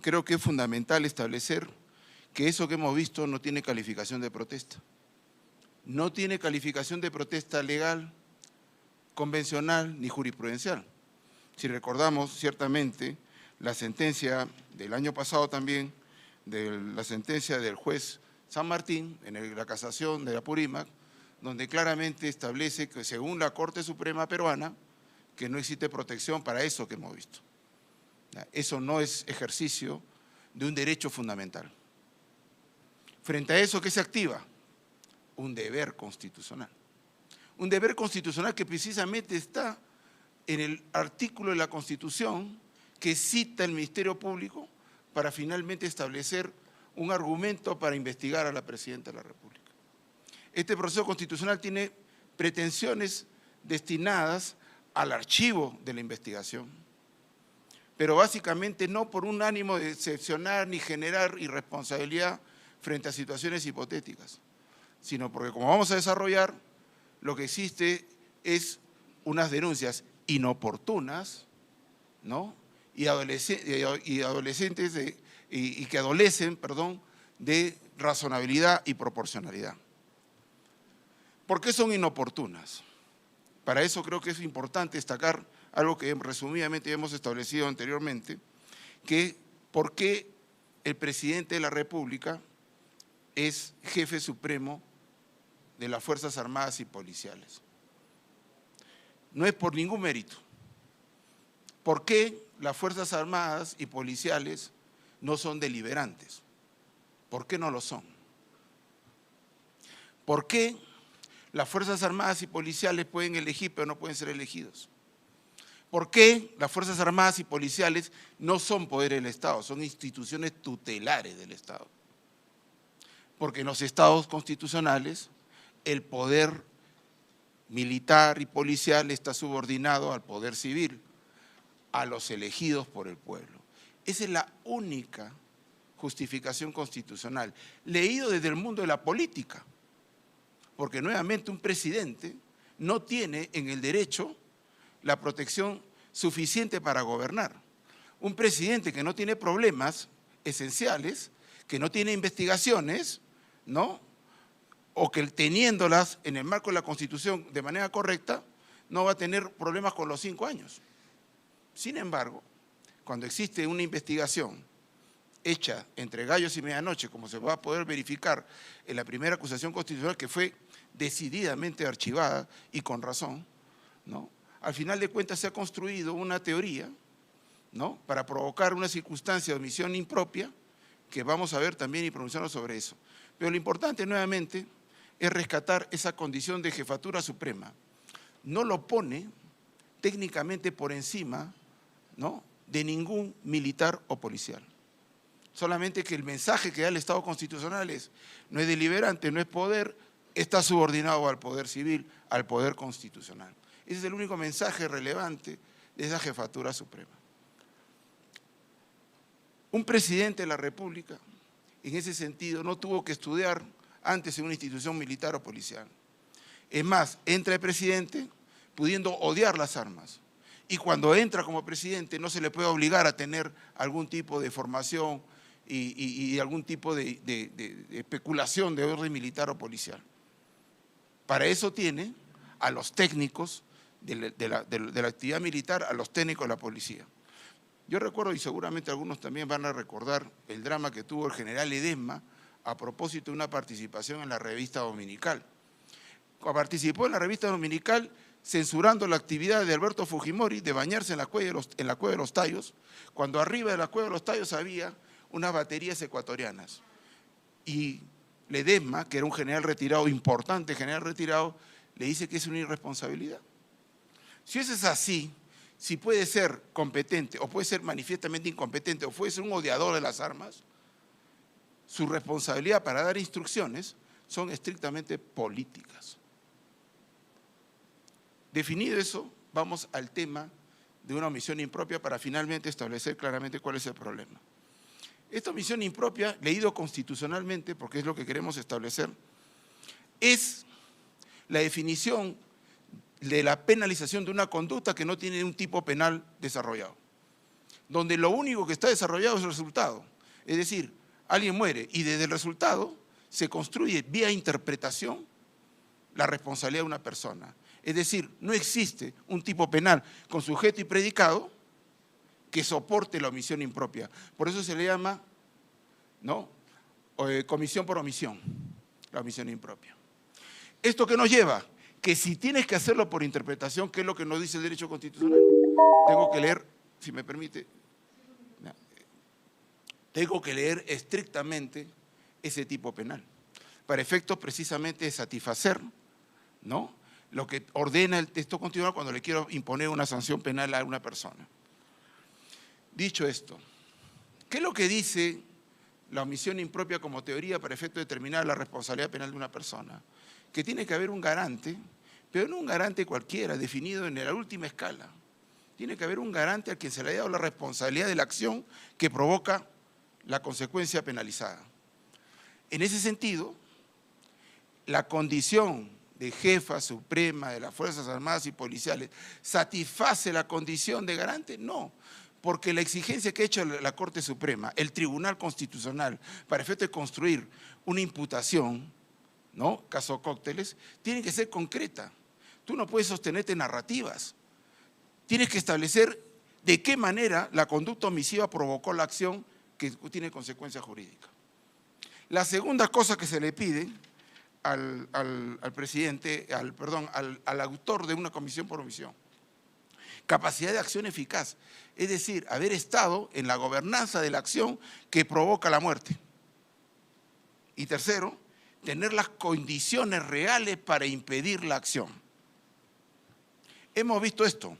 Creo que es fundamental establecer que eso que hemos visto no tiene calificación de protesta. No tiene calificación de protesta legal, convencional ni jurisprudencial. Si recordamos ciertamente la sentencia del año pasado también, de la sentencia del juez San Martín en la casación de la Purímac, donde claramente establece que según la Corte Suprema Peruana, que no existe protección para eso que hemos visto. Eso no es ejercicio de un derecho fundamental. Frente a eso, ¿qué se activa? Un deber constitucional. Un deber constitucional que precisamente está en el artículo de la Constitución que cita el Ministerio Público para finalmente establecer un argumento para investigar a la Presidenta de la República. Este proceso constitucional tiene pretensiones destinadas al archivo de la investigación, pero básicamente no por un ánimo de excepcionar ni generar irresponsabilidad frente a situaciones hipotéticas, sino porque, como vamos a desarrollar, lo que existe es unas denuncias inoportunas, ¿no? y que adolecen, de razonabilidad y proporcionalidad. ¿Por qué son inoportunas? Para eso creo que es importante destacar algo que resumidamente hemos establecido anteriormente, que por qué el presidente de la República es jefe supremo de las Fuerzas Armadas y Policiales. No es por ningún mérito. ¿Por qué las Fuerzas Armadas y Policiales no son deliberantes? ¿Por qué no lo son? ¿Por qué las Fuerzas Armadas y Policiales pueden elegir pero no pueden ser elegidos? ¿Por qué las Fuerzas Armadas y Policiales no son poderes del Estado, son instituciones tutelares del Estado? Porque en los estados constitucionales el poder militar y policial está subordinado al poder civil, a los elegidos por el pueblo. Esa es la única justificación constitucional, leído desde el mundo de la política, porque nuevamente un presidente no tiene en el derecho la protección suficiente para gobernar. Un presidente que no tiene problemas esenciales, que no tiene investigaciones, ¿no? o que teniéndolas en el marco de la Constitución de manera correcta, no va a tener problemas con los 5 años. Sin embargo, cuando existe una investigación hecha entre gallos y medianoche, como se va a poder verificar en la primera acusación constitucional, que fue decididamente archivada y con razón, ¿no? Al final de cuentas se ha construido una teoría, ¿no? para provocar una circunstancia de omisión impropia, que vamos a ver también y pronunciarnos sobre eso. Pero lo importante nuevamente es rescatar esa condición de jefatura suprema. No lo pone técnicamente por encima, ¿no? de ningún militar o policial. Solamente que el mensaje que da el Estado constitucional es, no es deliberante, no es poder, está subordinado al poder civil, al poder constitucional. Ese es el único mensaje relevante de esa jefatura suprema. Un presidente de la República, en ese sentido, no tuvo que estudiar antes en una institución militar o policial. Es más, entra el presidente pudiendo odiar las armas. Y cuando entra como presidente no se le puede obligar a tener algún tipo de formación y algún tipo de especulación de orden militar o policial. Para eso tiene a los técnicos de la actividad militar, a los técnicos de la policía. Yo recuerdo, y seguramente algunos también van a recordar, el drama que tuvo el general Ledesma a propósito de una participación en la revista dominical. Participó en la revista dominical censurando la actividad de Alberto Fujimori de bañarse en la cueva de los Tallos, cuando arriba de la cueva de los Tallos había unas baterías ecuatorianas. Y Ledesma, que era un general retirado, importante general retirado, le dice que es una irresponsabilidad. Si eso es así, si puede ser competente o puede ser manifiestamente incompetente o puede ser un odiador de las armas, su responsabilidad para dar instrucciones son estrictamente políticas. Definido eso, vamos al tema de una omisión impropia para finalmente establecer claramente cuál es el problema. Esta omisión impropia, leído constitucionalmente, porque es lo que queremos establecer, es la definición de la penalización de una conducta que no tiene un tipo penal desarrollado. donde lo único que está desarrollado es el resultado. Es decir, alguien muere y desde el resultado se construye vía interpretación la responsabilidad de una persona. Es decir, no existe un tipo penal con sujeto y predicado que soporte la omisión impropia. Por eso se le llama, ¿no?, comisión por omisión, la omisión impropia. ¿Esto qué nos lleva? Que si tienes que hacerlo por interpretación, ¿qué es lo que nos dice el derecho constitucional? Tengo que leer, si me permite, tengo que leer estrictamente ese tipo penal, para efectos precisamente de satisfacer, ¿no?, lo que ordena el texto constitucional cuando le quiero imponer una sanción penal a una persona. Dicho esto, ¿qué es lo que dice la omisión impropia como teoría para efecto de determinar la responsabilidad penal de una persona? Que tiene que haber un garante, pero no un garante cualquiera, definido en la última escala. Tiene que haber un garante al quien se le haya dado la responsabilidad de la acción que provoca la consecuencia penalizada. En ese sentido, la condición de jefa suprema de las Fuerzas Armadas y Policiales ¿satisface la condición de garante? No, porque la exigencia que ha hecho la Corte Suprema, el Tribunal Constitucional, para efecto de construir una imputación, ¿no?, caso cócteles, tiene que ser concreta. Tú no puedes sostenerte narrativas. Tienes que establecer de qué manera la conducta omisiva provocó la acción que tiene consecuencia jurídica. La segunda cosa que se le pide al autor de una comisión por omisión: capacidad de acción eficaz, es decir, haber estado en la gobernanza de la acción que provoca la muerte. Y tercero, tener las condiciones reales para impedir la acción. Hemos visto esto.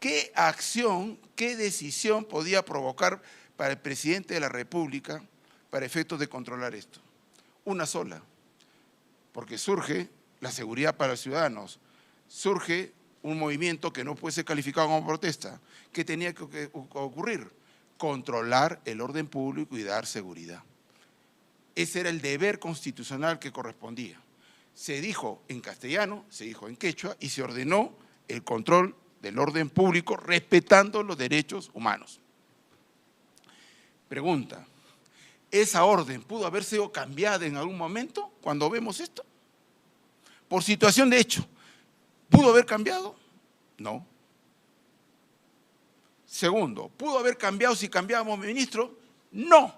¿Qué acción, qué decisión podía provocar para el presidente de la República para efectos de controlar esto? Una sola, porque surge la seguridad para los ciudadanos, surge un movimiento que no puede ser calificado como protesta. ¿Qué tenía que ocurrir? Controlar el orden público y dar seguridad. Ese era el deber constitucional que correspondía. Se dijo en castellano, se dijo en quechua y se ordenó el control del orden público respetando los derechos humanos. Pregunta: ¿esa orden pudo haber sido cambiada en algún momento cuando vemos esto? Por situación de hecho, ¿pudo haber cambiado? No. Segundo, ¿pudo haber cambiado si cambiábamos ministro? No.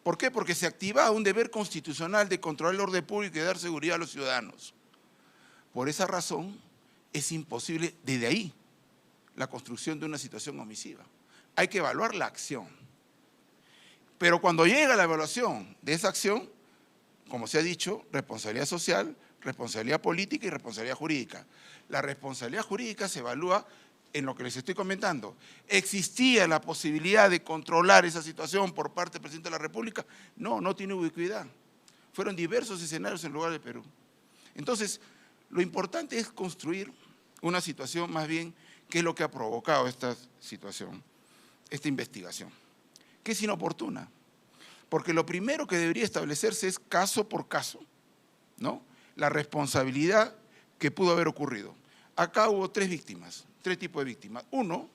¿Por qué? Porque se activaba un deber constitucional de controlar el orden público y de dar seguridad a los ciudadanos. Por esa razón, es imposible desde ahí la construcción de una situación omisiva. Hay que evaluar la acción. Pero cuando llega la evaluación de esa acción, como se ha dicho, responsabilidad social, responsabilidad política y responsabilidad jurídica. La responsabilidad jurídica se evalúa en lo que les estoy comentando. ¿Existía la posibilidad de controlar esa situación por parte del presidente de la República? No, no tiene ubicuidad. Fueron diversos escenarios en lugar de Perú. Entonces, lo importante es construir una situación más bien que es lo que ha provocado esta situación, esta investigación, que es inoportuna. Porque lo primero que debería establecerse es caso por caso, ¿no?, la responsabilidad que pudo haber ocurrido. Acá hubo tres tipos de víctimas. Uno,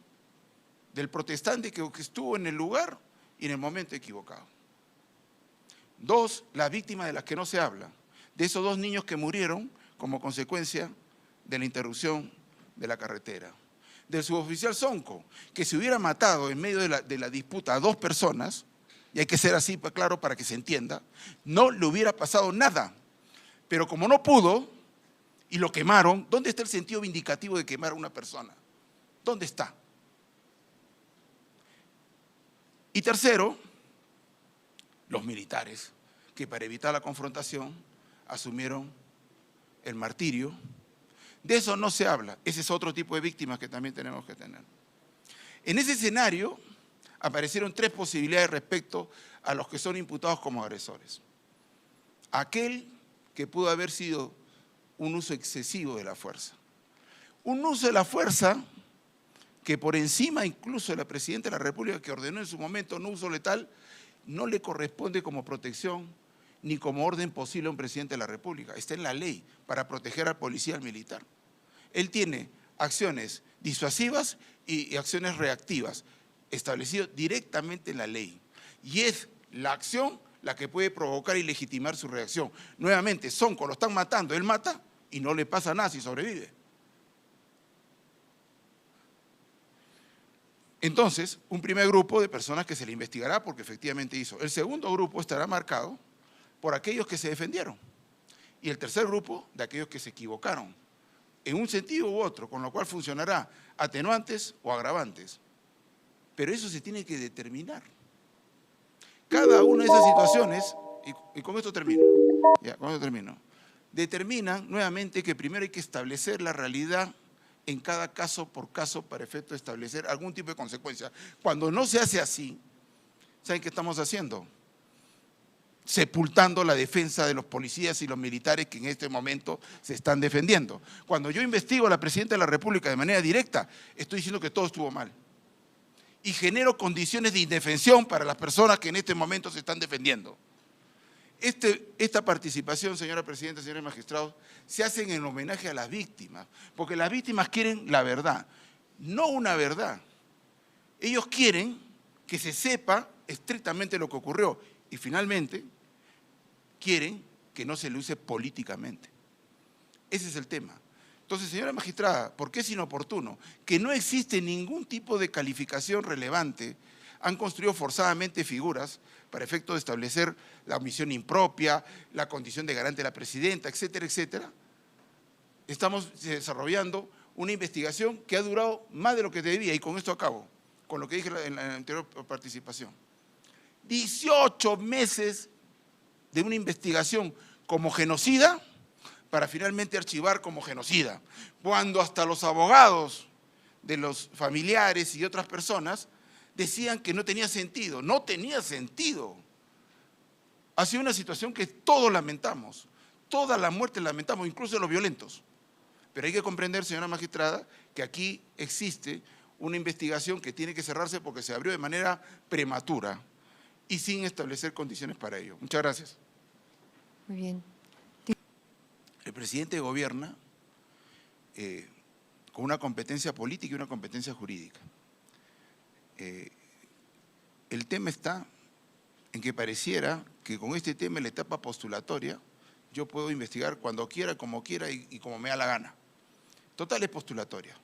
del protestante que estuvo en el lugar y en el momento equivocado. Dos, las víctimas de las que no se habla, de esos dos niños que murieron como consecuencia de la interrupción de la carretera. Del suboficial Sonco, que se hubiera matado en medio de la disputa a dos personas, y hay que ser así, claro, para que se entienda, no le hubiera pasado nada. Pero como no pudo y lo quemaron, ¿dónde está el sentido vindicativo de quemar a una persona? ¿Dónde está? Y tercero, los militares, que para evitar la confrontación asumieron el martirio. De eso no se habla. Ese es otro tipo de víctimas que también tenemos que tener. En ese escenario aparecieron tres posibilidades respecto a los que son imputados como agresores. Aquel que pudo haber sido un uso excesivo de la fuerza. Un uso de la fuerza que por encima incluso de la Presidenta de la República, que ordenó en su momento no uso letal, no le corresponde como protección ni como orden posible a un Presidente de la República. Está en la ley para proteger al policía y al militar. Él tiene acciones disuasivas y acciones reactivas, establecido directamente en la ley. Y es la acción la que puede provocar y legitimar su reacción. Nuevamente, Sonko lo están matando, él mata y no le pasa nada si sobrevive. Entonces, un primer grupo de personas que se le investigará porque efectivamente hizo. El segundo grupo estará marcado por aquellos que se defendieron. Y el tercer grupo de aquellos que se equivocaron, en un sentido u otro, con lo cual funcionará atenuantes o agravantes. Pero eso se tiene que determinar. Cada una de esas situaciones, y con esto termino, determinan nuevamente que primero hay que establecer la realidad en cada caso por caso para efecto de establecer algún tipo de consecuencia. Cuando no se hace así, ¿saben qué estamos haciendo? Sepultando la defensa de los policías y los militares que en este momento se están defendiendo. Cuando yo investigo a la Presidenta de la República de manera directa, estoy diciendo que todo estuvo mal. Y genero condiciones de indefensión para las personas que en este momento se están defendiendo. Esta participación, señora Presidenta, señores magistrados, se hace en homenaje a las víctimas, porque las víctimas quieren la verdad, no una verdad. Ellos quieren que se sepa estrictamente lo que ocurrió y finalmente quieren que no se le use políticamente. Ese es el tema. Entonces, señora magistrada, ¿por qué es inoportuno? Que no existe ningún tipo de calificación relevante. Han construido forzadamente figuras para efecto de establecer la omisión impropia, la condición de garante de la presidenta, etcétera, etcétera. Estamos desarrollando una investigación que ha durado más de lo que debía, y con esto acabo, con lo que dije en la anterior participación. 18 meses de una investigación como genocida para finalmente archivar como genocida, cuando hasta los abogados de los familiares y otras personas decían que no tenía sentido. No tenía sentido. Ha sido una situación que todos lamentamos, toda la muerte lamentamos, incluso los violentos. Pero hay que comprender, señora magistrada, que aquí existe una investigación que tiene que cerrarse porque se abrió de manera prematura y sin establecer condiciones para ello. Muchas gracias. Muy bien. El presidente gobierna con una competencia política y una competencia jurídica. El tema está en que pareciera que con este tema en la etapa postulatoria yo puedo investigar cuando quiera, como quiera y como me da la gana. Total es postulatoria.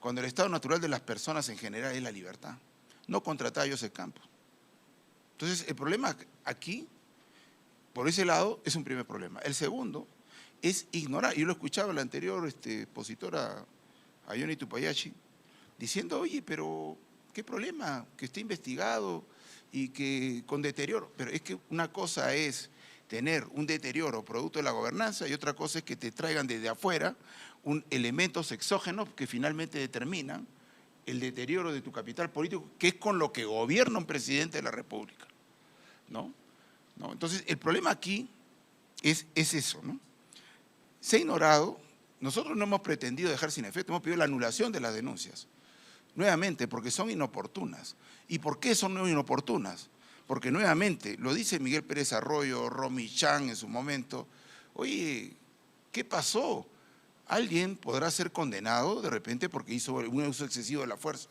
Cuando el estado natural de las personas en general es la libertad, no contratar a Joseph Campos. Entonces, el problema aquí, por ese lado, es un primer problema. El segundo es ignorar. Yo lo escuchaba la anterior expositora, a Johnny Tupayachi, diciendo, oye, pero ¿qué problema? Que esté investigado y que con deterioro. Pero es que una cosa es tener un deterioro producto de la gobernanza y otra cosa es que te traigan desde afuera elementos exógenos que finalmente determinan el deterioro de tu capital político, que es con lo que gobierna un presidente de la República. ¿No? Entonces, el problema aquí es eso, ¿no? Se ha ignorado, nosotros no hemos pretendido dejar sin efecto, hemos pedido la anulación de las denuncias. Nuevamente, porque son inoportunas. ¿Y por qué son inoportunas? Porque nuevamente, lo dice Miguel Pérez Arroyo, Romy Chan en su momento, oye, ¿qué pasó? Alguien podrá ser condenado de repente porque hizo un uso excesivo de la fuerza.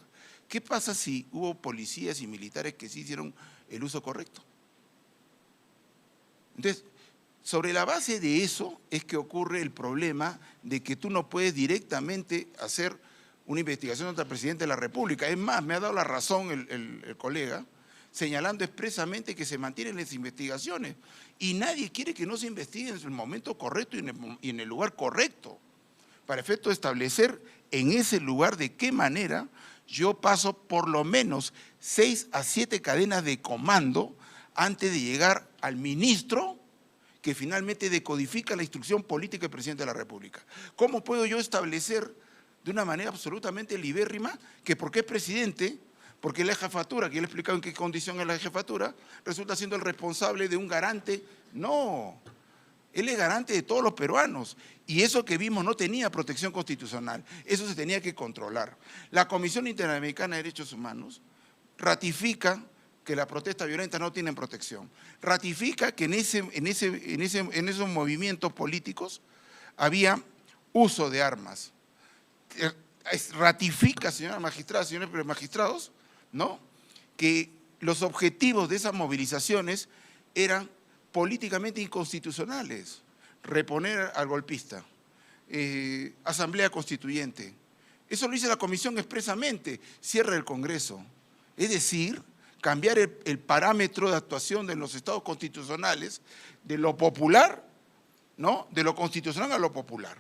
¿Qué pasa si hubo policías y militares que sí hicieron el uso correcto? Entonces, sobre la base de eso es que ocurre el problema de que tú no puedes directamente hacer una investigación contra el presidente de la República. Es más, me ha dado la razón el colega, señalando expresamente que se mantienen las investigaciones y nadie quiere que no se investigue en el momento correcto y en el lugar correcto, para efecto de establecer en ese lugar de qué manera yo paso por lo menos 6 a 7 cadenas de comando antes de llegar al ministro que finalmente decodifica la instrucción política del presidente de la República. ¿Cómo puedo yo establecer de una manera absolutamente libérrima que porque es presidente, porque la jefatura, que yo le he explicado en qué condición es la jefatura, resulta siendo el responsable de un garante? No, él es garante de todos los peruanos y eso que vimos no tenía protección constitucional, eso se tenía que controlar. La Comisión Interamericana de Derechos Humanos ratifica que las protestas violentas no tienen protección. Ratifica que en esos movimientos políticos había uso de armas. ratifica, señora magistrada, señores magistrados, ¿no?, que los objetivos de esas movilizaciones eran políticamente inconstitucionales. Reponer al golpista, asamblea constituyente. Eso lo dice la comisión expresamente, cierre el Congreso. Es decir, cambiar el parámetro de actuación de los estados constitucionales de lo popular, ¿no?, de lo constitucional a lo popular.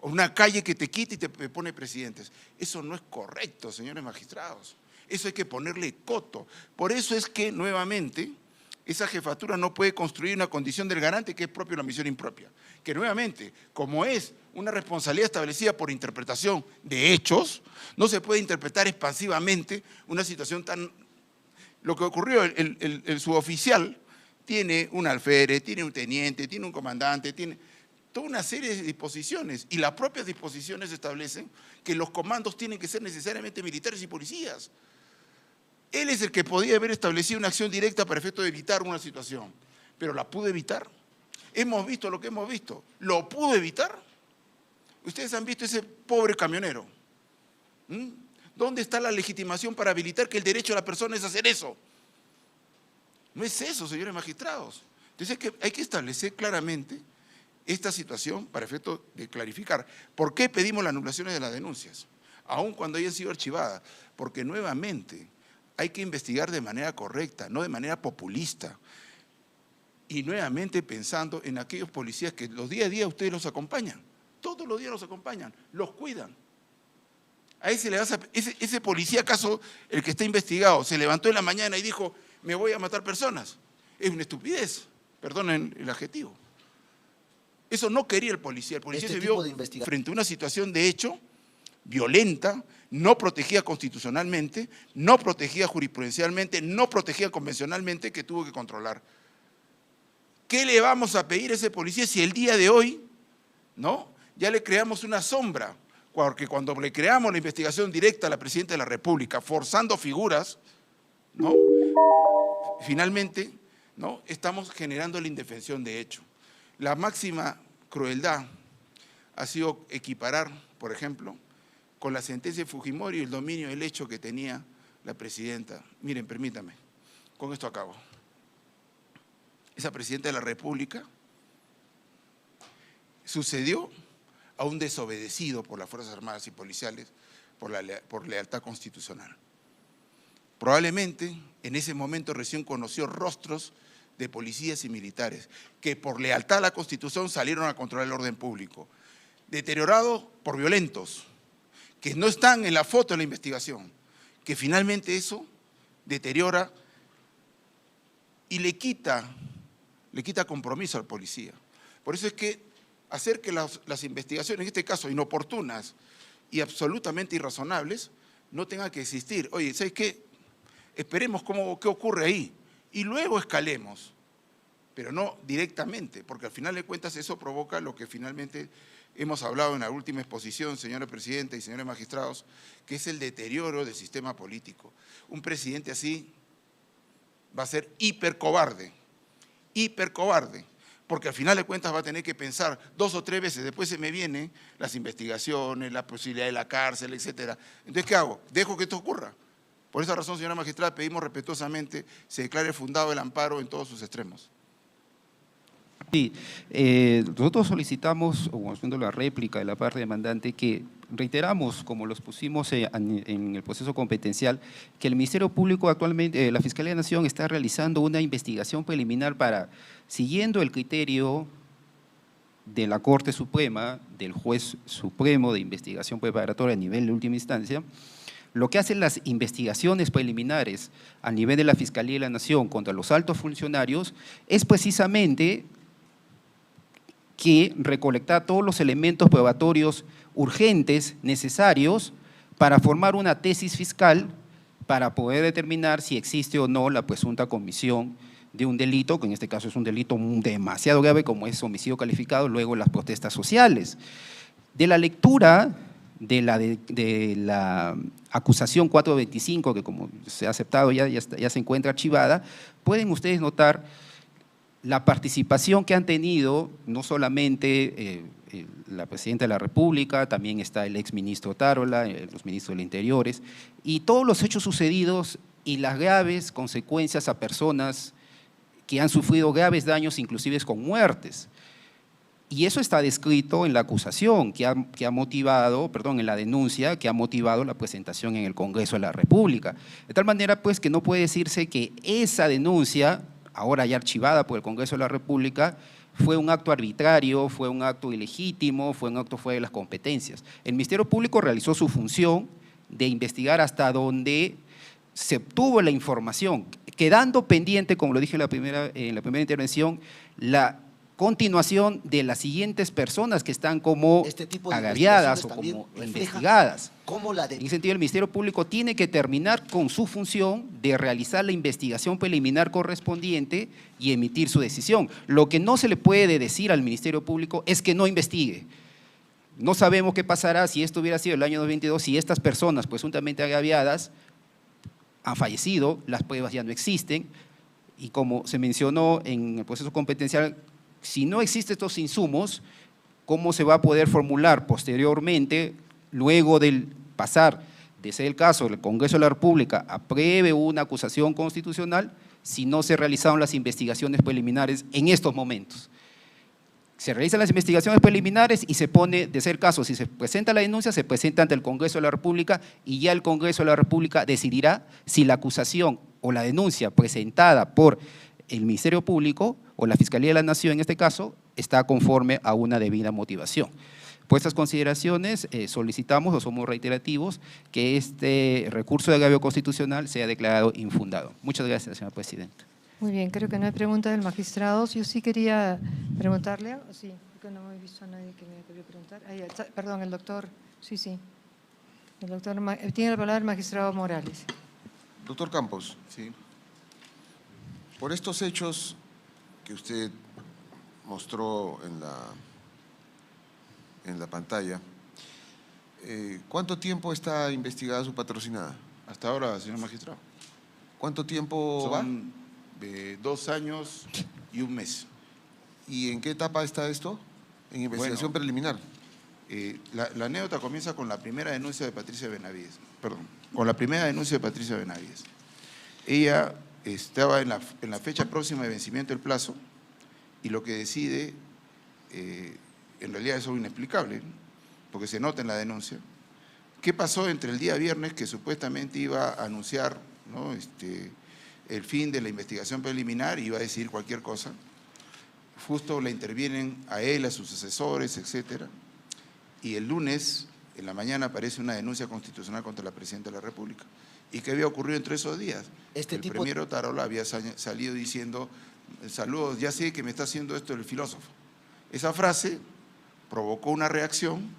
Una calle que te quita y te pone presidentes. Eso no es correcto, señores magistrados. Eso hay que ponerle coto. Por eso es que, nuevamente, esa jefatura no puede construir una condición del garante que es propio de la misión impropia. Que, nuevamente, como es una responsabilidad establecida por interpretación de hechos, no se puede interpretar expansivamente una situación tan… Lo que ocurrió, el suboficial tiene un alférez, tiene un teniente, tiene un comandante, tiene toda una serie de disposiciones, y las propias disposiciones establecen que los comandos tienen que ser necesariamente militares y policías. Él es el que podía haber establecido una acción directa para efecto de evitar una situación, pero ¿la pudo evitar? Hemos visto lo que hemos visto. ¿Lo pudo evitar? Ustedes han visto ese pobre camionero. ¿Dónde está la legitimación para habilitar que el derecho de la persona es hacer eso? No es eso, señores magistrados. Entonces hay que establecer claramente esta situación para efecto de clarificar. ¿Por qué pedimos las anulaciones de las denuncias? Aun cuando hayan sido archivadas. Porque nuevamente hay que investigar de manera correcta, no de manera populista. Y nuevamente pensando en aquellos policías que los día a día ustedes los acompañan. Todos los días los acompañan, los cuidan. A ese policía, acaso el que está investigado, se levantó en la mañana y dijo, me voy a matar personas. Es una estupidez, perdonen el adjetivo. Eso no quería el policía. El policía se vio frente a una situación de hecho violenta, no protegida constitucionalmente, no protegida jurisprudencialmente, no protegida convencionalmente, que tuvo que controlar. ¿Qué le vamos a pedir a ese policía si el día de hoy, ¿no?, ya le creamos una sombra? Porque cuando le creamos la investigación directa a la Presidenta de la República, forzando figuras, ¿no?, finalmente, ¿no?, estamos generando la indefensión de hecho. La máxima crueldad ha sido equiparar, por ejemplo, con la sentencia de Fujimori el dominio del hecho que tenía la presidenta. Miren, permítame, con esto acabo. Esa Presidenta de la República sucedió a un desobedecido por las Fuerzas Armadas y Policiales por lealtad constitucional. Probablemente en ese momento recién conoció rostros de policías y militares que por lealtad a la Constitución salieron a controlar el orden público, deteriorado por violentos, que no están en la foto de la investigación, que finalmente eso deteriora y le quita compromiso al policía. Por eso es que hacer que las investigaciones, en este caso inoportunas y absolutamente irrazonables, no tengan que existir. Oye, ¿sabes qué? Esperemos qué ocurre ahí y luego escalemos, pero no directamente, porque al final de cuentas eso provoca lo que finalmente hemos hablado en la última exposición, señora Presidenta y señores magistrados, que es el deterioro del sistema político. Un presidente así va a ser hipercobarde, porque al final de cuentas va a tener que pensar 2 o 3 veces, después se me vienen las investigaciones, la posibilidad de la cárcel, etcétera. Entonces, ¿qué hago? ¿Dejo que esto ocurra? Por esa razón, señora magistrada, pedimos respetuosamente se declare fundado el amparo en todos sus extremos. Sí, nosotros solicitamos, o haciendo la réplica de la parte demandante, que reiteramos, como los pusimos en el proceso competencial, que el Ministerio Público actualmente, la Fiscalía de la Nación está realizando una investigación preliminar para, siguiendo el criterio de la Corte Suprema, del Juez Supremo de Investigación Preparatoria a nivel de última instancia, lo que hacen las investigaciones preliminares a nivel de la Fiscalía de la Nación contra los altos funcionarios es precisamente que recolectar todos los elementos probatorios urgentes, necesarios, para formar una tesis fiscal para poder determinar si existe o no la presunta comisión de un delito, que en este caso es un delito demasiado grave como es homicidio calificado, luego las protestas sociales. De la lectura de la acusación 425, que como se ha aceptado ya se encuentra archivada, pueden ustedes notar la participación que han tenido no solamente la Presidenta de la República, también está el exministro Tarola, los ministros del Interiores, y todos los hechos sucedidos y las graves consecuencias a personas que han sufrido graves daños, inclusive con muertes. Y eso está descrito en la acusación que ha motivado, perdón, en la denuncia que ha motivado la presentación en el Congreso de la República. De tal manera, pues, que no puede decirse que esa denuncia, ahora ya archivada por el Congreso de la República, fue un acto arbitrario, fue un acto ilegítimo, fue un acto fuera de las competencias. El Ministerio Público realizó su función de investigar hasta donde se obtuvo la información, quedando pendiente, como lo dije en la primera intervención, la continuación de las siguientes personas que están como agraviadas o como investigadas. En ese sentido, el Ministerio Público tiene que terminar con su función de realizar la investigación preliminar correspondiente y emitir su decisión. Lo que no se le puede decir al Ministerio Público es que no investigue. No sabemos qué pasará si esto hubiera sido el año 2022, si estas personas presuntamente agraviadas han fallecido, las pruebas ya no existen, y como se mencionó en el proceso competencial, si no existen estos insumos, ¿cómo se va a poder formular posteriormente, luego del pasar de ser el caso, el Congreso de la República apruebe una acusación constitucional si no se realizaron las investigaciones preliminares en estos momentos? Se realizan las investigaciones preliminares y se pone, de ser caso, si se presenta la denuncia, se presenta ante el Congreso de la República y ya el Congreso de la República decidirá si la acusación o la denuncia presentada por el Ministerio Público o la Fiscalía de la Nación, en este caso, está conforme a una debida motivación. Por estas consideraciones, solicitamos o somos reiterativos que este recurso de agravio constitucional sea declarado infundado. Muchas gracias, señora presidenta. Muy bien, creo que no hay pregunta del magistrado. Yo sí quería preguntarle, sí, porque no he visto a nadie que me quería preguntar. Ahí está, perdón, el doctor, sí. El doctor, tiene la palabra el magistrado Morales. Doctor Campos, Sí. por estos hechos que usted mostró en la pantalla, ¿cuánto tiempo está investigada su patrocinada? Hasta ahora, señor magistrado. ¿Cuánto tiempo va? Son 2 años y 1 mes. ¿Y en qué etapa está esto? En investigación Bueno, preliminar. La anécdota comienza con la primera denuncia de Patricia Benavides. Con la primera denuncia de Patricia Benavides. Ella estaba en la fecha próxima de vencimiento del plazo y lo que decide, en realidad eso es inexplicable, ¿no? Porque se nota en la denuncia. ¿Qué pasó entre el día viernes que supuestamente iba a anunciar, ¿no?, el fin de la investigación preliminar y iba a decidir cualquier cosa? Justo le intervienen a él, a sus asesores, etcétera. Y el lunes, en la mañana, aparece una denuncia constitucional contra la Presidenta de la República. ¿Y qué había ocurrido entre esos días? El primero Tarola había salido diciendo: saludos, ya sé que me está haciendo esto el filósofo. Esa frase provocó una reacción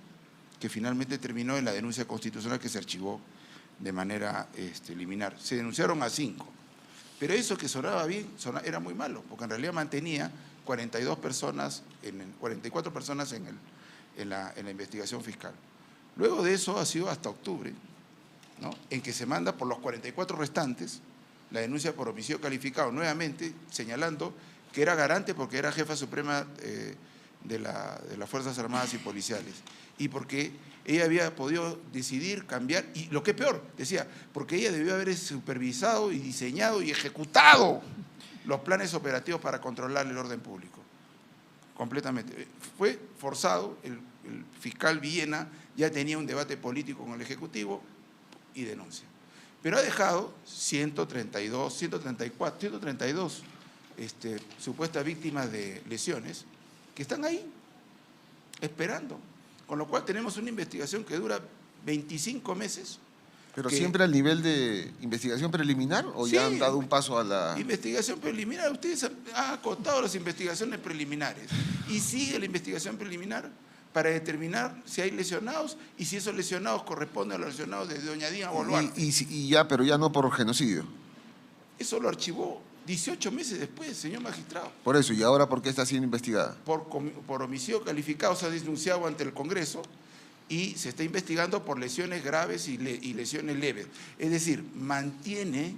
que finalmente terminó en la denuncia constitucional que se archivó de manera liminar. Se denunciaron a 5. Pero eso que sonaba bien era muy malo, porque en realidad mantenía 44 personas en la investigación fiscal. Luego de eso ha sido hasta octubre, ¿no?, en que se manda por los 44 restantes la denuncia por homicidio calificado, nuevamente señalando que era garante porque era jefa suprema de las Fuerzas Armadas y Policiales, y porque ella había podido decidir cambiar, y lo que es peor, decía, porque ella debió haber supervisado y diseñado y ejecutado los planes operativos para controlar el orden público. Completamente. Fue forzado, el fiscal Villena ya tenía un debate político con el Ejecutivo y denuncia. Pero ha dejado 132 supuestas víctimas de lesiones que están ahí, esperando. Con lo cual tenemos una investigación que dura 25 meses. ¿Pero siempre al nivel de investigación preliminar o Sí, ya han dado un paso a la...? Investigación preliminar, ustedes han acotado las investigaciones preliminares y sigue la investigación preliminar para determinar si hay lesionados y si esos lesionados corresponden a los lesionados de doña Dina Boluarte. Pero ya no por genocidio. Eso lo archivó 18 meses después, señor magistrado. Por eso, ¿y ahora por qué está siendo investigada? Por homicidio calificado se ha denunciado ante el Congreso y se está investigando por lesiones graves y lesiones leves. Es decir, mantiene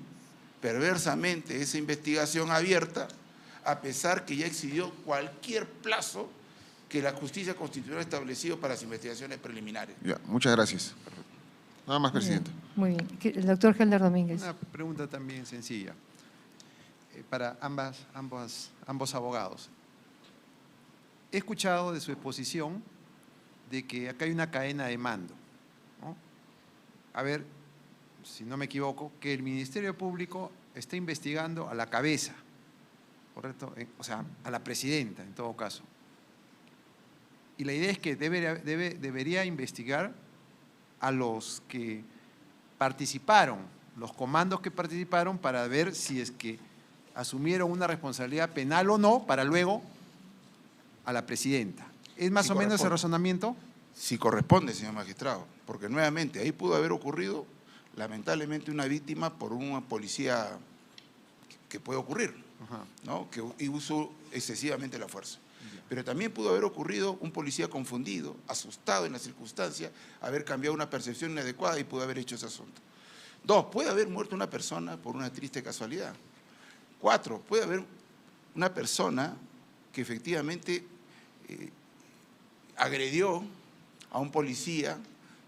perversamente esa investigación abierta a pesar que ya excedió cualquier plazo que la justicia constitucional ha establecido para las investigaciones preliminares. Ya, muchas gracias. Nada más, presidente. Muy bien. El doctor Helder Domínguez. Una pregunta también sencilla para ambos abogados. He escuchado de su exposición de que acá hay una cadena de mando, ¿no? A ver, si no me equivoco, que el Ministerio Público está investigando a la cabeza, ¿correcto? O sea, a la presidenta en todo caso. Y la idea es que debería investigar a los que participaron, los comandos que participaron, para ver si es que asumieron una responsabilidad penal o no, para luego a la presidenta. ¿Es más Sí, o menos ese corresponde. razonamiento? Si corresponde, señor magistrado, porque nuevamente ahí pudo haber ocurrido lamentablemente una víctima por una policía que puede ocurrir, Ajá. ¿no? Que usó excesivamente la fuerza. Pero también pudo haber ocurrido un policía confundido, asustado en la circunstancia, haber cambiado una percepción inadecuada y pudo haber hecho ese asunto. 2, puede haber muerto una persona por una triste casualidad. 4, puede haber una persona que efectivamente agredió a un policía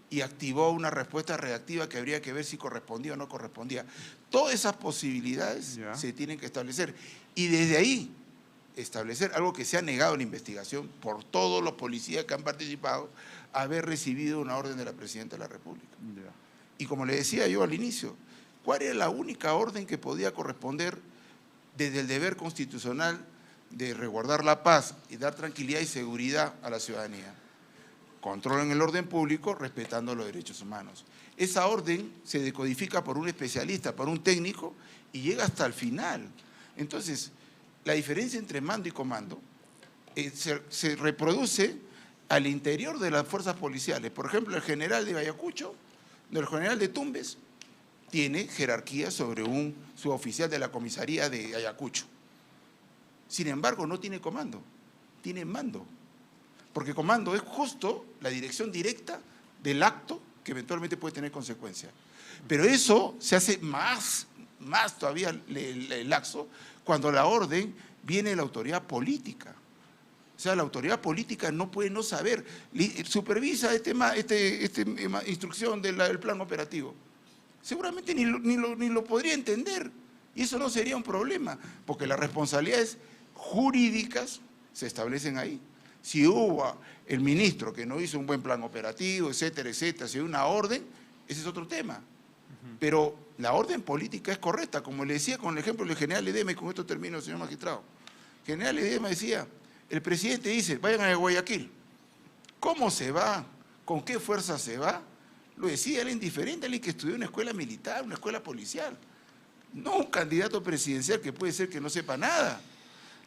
y activó una respuesta reactiva que habría que ver si correspondía o no correspondía. Todas esas posibilidades Ya. se tienen que establecer. Y desde ahí establecer algo que se ha negado en la investigación por todos los policías que han participado, haber recibido una orden de la Presidenta de la República. Ya. Y como le decía yo al inicio, ¿cuál era la única orden que podía corresponder desde el deber constitucional de resguardar la paz y dar tranquilidad y seguridad a la ciudadanía? Controlen el orden público respetando los derechos humanos. Esa orden se decodifica por un especialista, por un técnico, y llega hasta el final. Entonces, la diferencia entre mando y comando se reproduce al interior de las fuerzas policiales. Por ejemplo, el general de Ayacucho, el general de Tumbes, tiene jerarquía sobre un suboficial de la comisaría de Ayacucho. Sin embargo, no tiene comando, tiene mando. Porque comando es justo la dirección directa del acto que eventualmente puede tener consecuencias. Pero eso se hace más todavía laxo cuando la orden viene de la autoridad política. O sea, la autoridad política no puede no saber, supervisa esta instrucción del plan operativo. Seguramente ni lo podría entender. Y eso no sería un problema, porque las responsabilidades jurídicas se establecen ahí. Si hubo el ministro que no hizo un buen plan operativo, etcétera, etcétera, si hay una orden, ese es otro tema. Pero la orden política es correcta, como le decía con el ejemplo del general Ledesma, y con esto termino, señor magistrado. El general Ledesma decía, el presidente dice, vayan a Guayaquil. ¿Cómo se va? ¿Con qué fuerza se va? Lo decía alguien diferente, alguien que estudió en una escuela militar, una escuela policial. No un candidato presidencial que puede ser que no sepa nada.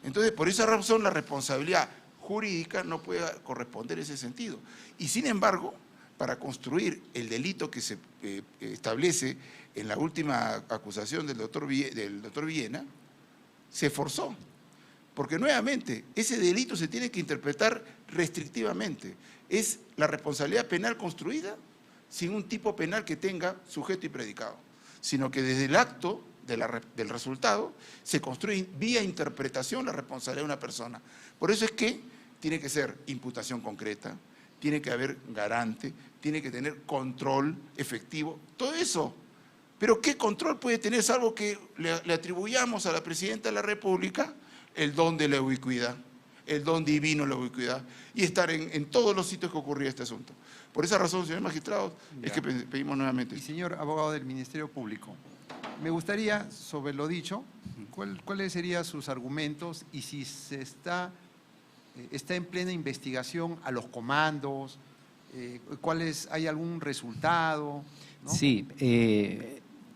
Entonces, por esa razón, la responsabilidad jurídica no puede corresponder en ese sentido. Y sin embargo, para construir el delito que se establece en la última acusación del doctor Villena, se forzó. Porque nuevamente, ese delito se tiene que interpretar restrictivamente. Es la responsabilidad penal construida sin un tipo penal que tenga sujeto y predicado, sino que desde el acto del resultado se construye vía interpretación la responsabilidad de una persona. Por eso es que tiene que ser imputación concreta, tiene que haber garante, tiene que tener control efectivo, todo eso. Pero ¿qué control puede tener salvo que le atribuyamos a la Presidenta de la República el don de la ubicuidad, el don divino de la ubicuidad, y estar en todos los sitios que ocurría este asunto? Por esa razón, señor magistrado, es que pedimos nuevamente. Y señor abogado del Ministerio Público, me gustaría, sobre lo dicho, ¿cuáles serían sus argumentos y si se está en plena investigación a los comandos? ¿Hay algún resultado? ¿No? Sí,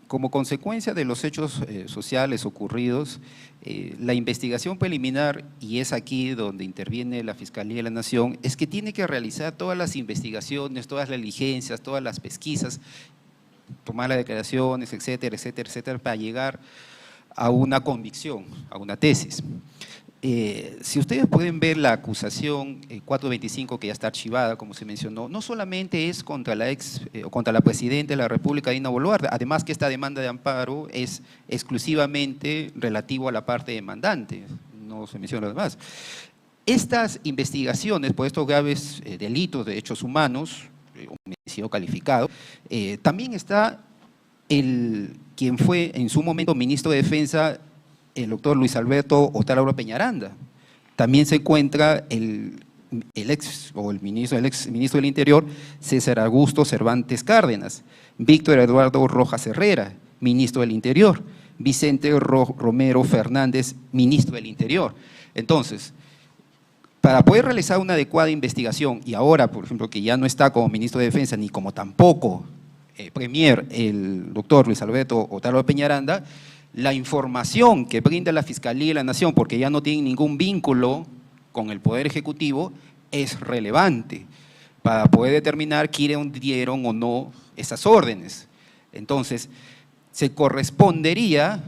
como consecuencia de los hechos sociales ocurridos, la investigación preliminar, y es aquí donde interviene la Fiscalía de la Nación, es que tiene que realizar todas las investigaciones, todas las diligencias, todas las pesquisas, tomar las declaraciones, etcétera, etcétera, etcétera, para llegar a una convicción, a una tesis. Si ustedes pueden ver la acusación 425 que ya está archivada, como se mencionó, no solamente es contra la Presidenta de la República, Dina Boluarte, además que esta demanda de amparo es exclusivamente relativo a la parte demandante, no se menciona lo demás. Estas investigaciones por estos graves delitos de derechos humanos, homicidio calificado, también está quien fue en su momento ministro de Defensa, el doctor Luis Alberto Otárola Peñaranda. También se encuentra el ex ministro del Interior, César Augusto Cervantes Cárdenas, Víctor Eduardo Rojas Herrera, ministro del Interior, Vicente Romero Fernández, ministro del Interior. Entonces, para poder realizar una adecuada investigación, y ahora, por ejemplo, que ya no está como ministro de Defensa, ni como tampoco premier el doctor Luis Alberto Otárola Peñaranda, la información que brinda la Fiscalía de la Nación, porque ya no tiene ningún vínculo con el Poder Ejecutivo, es relevante para poder determinar quiénes dieron o no esas órdenes. Entonces, se correspondería,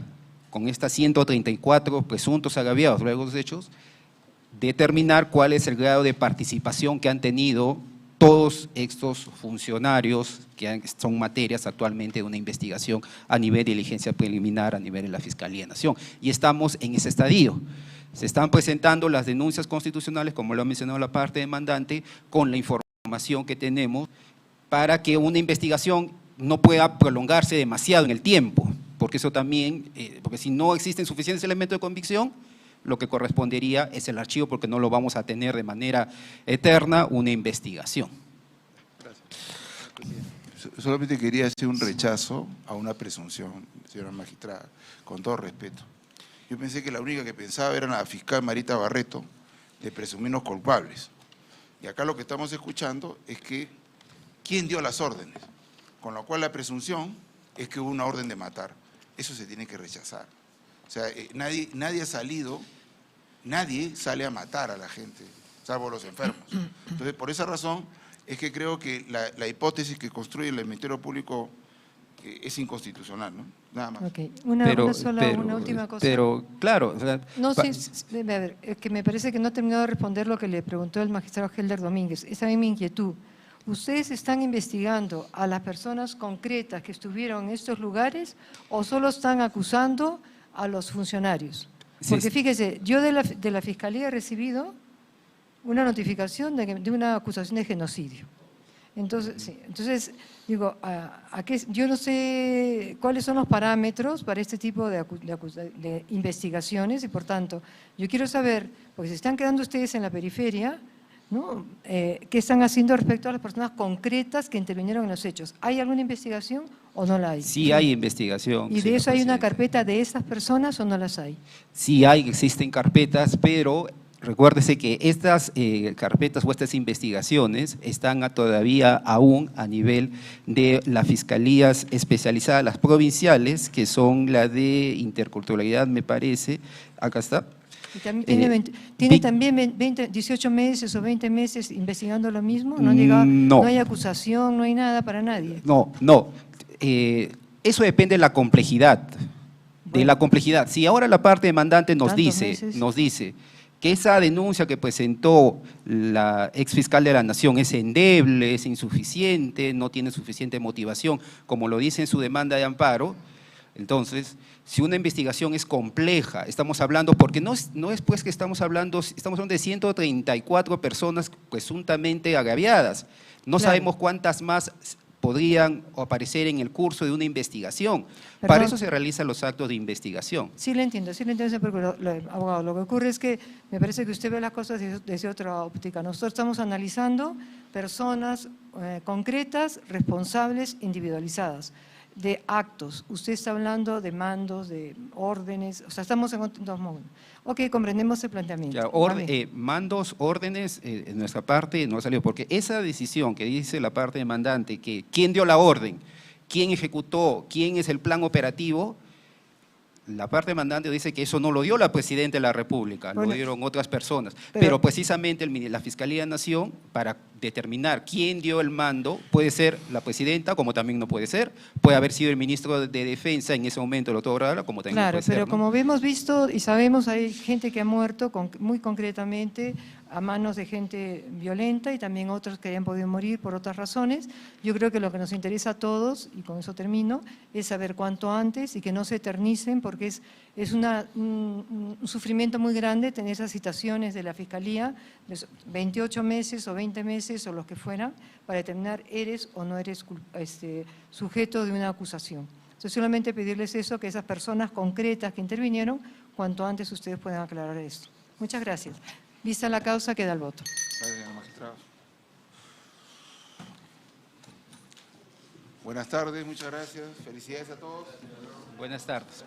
con estas 134 presuntos agraviados luego de los hechos, determinar cuál es el grado de participación que han tenido todos estos funcionarios que son materias actualmente de una investigación a nivel de diligencia preliminar, a nivel de la Fiscalía de Nación. Y estamos en ese estadio. Se están presentando las denuncias constitucionales, como lo ha mencionado la parte demandante, con la información que tenemos para que una investigación no pueda prolongarse demasiado en el tiempo, porque eso también, porque si no existen suficientes elementos de convicción, lo que correspondería es el archivo, porque no lo vamos a tener de manera eterna una investigación. Solamente quería hacer un rechazo a una presunción, señora magistrada, con todo respeto. Yo pensé que la única que pensaba era la fiscal Marita Barreto, de presumirnos culpables. Y acá lo que estamos escuchando es que quién dio las órdenes, con lo cual la presunción es que hubo una orden de matar. Eso se tiene que rechazar. O sea, nadie sale a matar a la gente, salvo los enfermos. Entonces, por esa razón es que creo que la hipótesis que construye el Ministerio Público es inconstitucional, ¿no? Nada más. Okay. Una última cosa. Pero, claro. O sea, no, sí, a ver, es que me parece que no ha terminado de responder lo que le preguntó el magistrado Helder Domínguez. Esa es mi inquietud. ¿Ustedes están investigando a las personas concretas que estuvieron en estos lugares o solo están acusando a los funcionarios? Porque sí, fíjese, yo de la Fiscalía he recibido una notificación de una acusación de genocidio. Entonces digo, yo no sé cuáles son los parámetros para este tipo de investigaciones y por tanto, yo quiero saber, porque se están quedando ustedes en la periferia, ¿no? ¿Qué están haciendo respecto a las personas concretas que intervinieron en los hechos? ¿Hay alguna investigación o no la hay? Sí hay investigación. ¿Y de eso hay una carpeta de esas personas o no las hay? Sí existen carpetas, pero recuérdese que estas carpetas o estas investigaciones están todavía aún a nivel de las fiscalías especializadas, las provinciales, que son la de interculturalidad, me parece, acá está. ¿Y también tiene también 18 meses o 20 meses investigando lo mismo? No hay acusación, no hay nada para nadie. No. Eso depende de la complejidad. Si ahora la parte demandante nos dice que esa denuncia que presentó la ex fiscal de la Nación es endeble, es insuficiente, no tiene suficiente motivación, como lo dice en su demanda de amparo, entonces, si una investigación es compleja, estamos hablando, porque no es pues que estamos hablando de 134 personas presuntamente agraviadas, no sabemos cuántas más podrían aparecer en el curso de una investigación. Perdón. Para eso se realizan los actos de investigación. Sí le entiendo, señor abogado. Lo que ocurre es que me parece que usted ve las cosas desde otra óptica. Nosotros estamos analizando personas concretas, responsables, individualizadas, de actos. Usted está hablando de mandos, de órdenes, o sea, estamos en dos modos. Ok, comprendemos el planteamiento. Ya, mandos, órdenes, en nuestra parte no ha salido, porque esa decisión que dice la parte demandante, que quién dio la orden, quién ejecutó, quién es el plan operativo, la parte demandante dice que eso no lo dio la Presidenta de la República, lo dieron otras personas. Pero precisamente la Fiscalía de Nación, para determinar quién dio el mando, puede ser la Presidenta, como también no puede ser, puede haber sido el Ministro de Defensa en ese momento, el doctor Otárola, como también puede ser. Claro, pero como hemos visto y sabemos, hay gente que ha muerto muy concretamente, a manos de gente violenta y también otros que hayan podido morir por otras razones. Yo creo que lo que nos interesa a todos, y con eso termino, es saber cuanto antes y que no se eternicen, porque es un sufrimiento muy grande tener esas citaciones de la Fiscalía, de 28 meses o 20 meses o los que fueran, para determinar eres o no eres sujeto de una acusación. Entonces, solamente pedirles eso, que esas personas concretas que intervinieron, cuanto antes ustedes puedan aclarar esto. Muchas gracias. Vista la causa, queda el voto. Gracias, magistrado. Buenas tardes, muchas gracias. Felicidades a todos. Buenas tardes.